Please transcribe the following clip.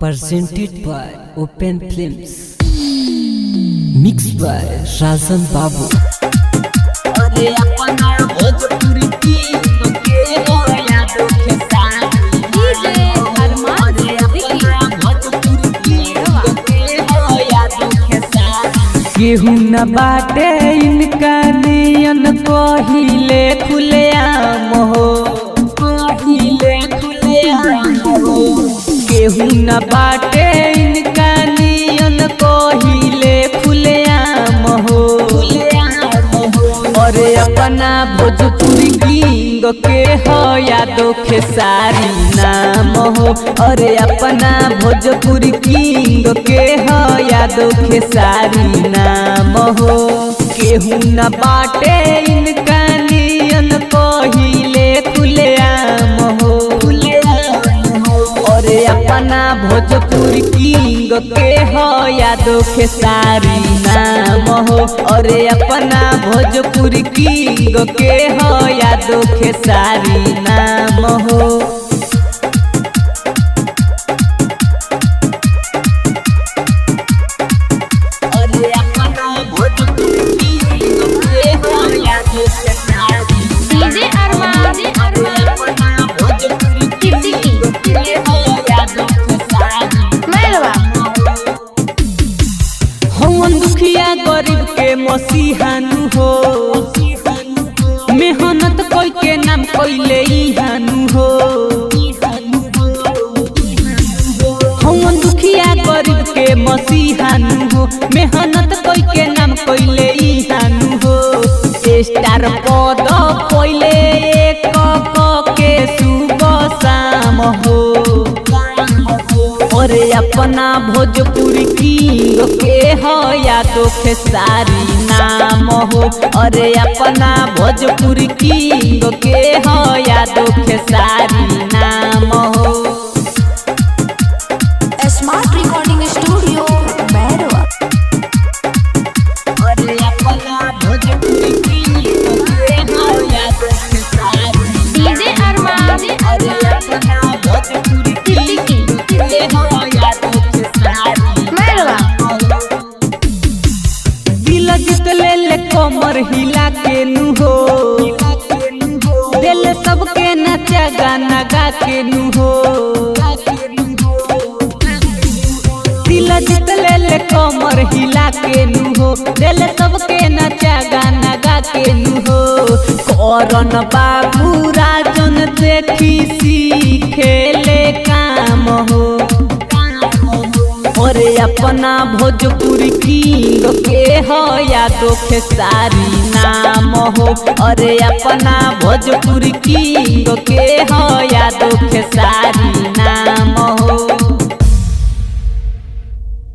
presented by Open Films, mixed by Rajan Babu. अरे अपना भोजपुरी की के हो यादों के साथ डीजे अरमान अपना भोजपुरी की के हो यादों के साथ केहू न बाटे इनका नियन कहिले खुलेआम हो, कहिले खुलेआम हो केहू न बाटे इनका नियन कहिले खुलेआम हो। अरे अपना भोजपुरी किंग के हो यादों के सारी नाम हो। अरे अपना भोजपुरी किंग के हो यादों के सारी नाम हो। केहू न बाटे इनका नियन कहिले खुलेआम हो। अरे अपना भोजपुरी किंग के हो यादों के सारी नाम हो। अरे अपना भोजपुरी किंग के हो यादों के सारी नाम हो। अरे अपना भोजपुरी की के हो यादों के साथ डीजे अरमान अपना भोजपुरी की के हो यादों के साथ मेलवा हम दुखिया गरीब के मसीहानु हो। मेहनत कोई के नाम कोइले इहानु हो। हम दुखिया गरीब के मसीहानु हो। मेहनत कोई के नाम कोइले इहानु हो। स्टार पद कोइले एक के सुबह शाम हो। अरे अपना भोजपुरी किंग के हो यादों के सारी नाम हो। अरे अपना भोजपुरी किंग के हो यादों के सारी नाम हो। स्मार्ट रिकॉर्डिंग स्टूडियो मेलवा अरे अपना भोजपुरी की के हो यादों के साथ डीजे अरमान अरे अपना भोजपुरी की के हो यादों के साथ मेलवा दिल जीत ले कमर हिला के नु हो। दिल सबके नचा गाना गा के नु हो। दिल जीत ले कमर हिला के नु हो। दिल सबके नचा गाना गा के नु हो। करन बाबू राजन देखी सीखेले काम हो। अरे अपना भोजपुरी किंग के हो यादों के सारी नाम हो। अरे अपना भोजपुरी किंग के हो यादों के सारी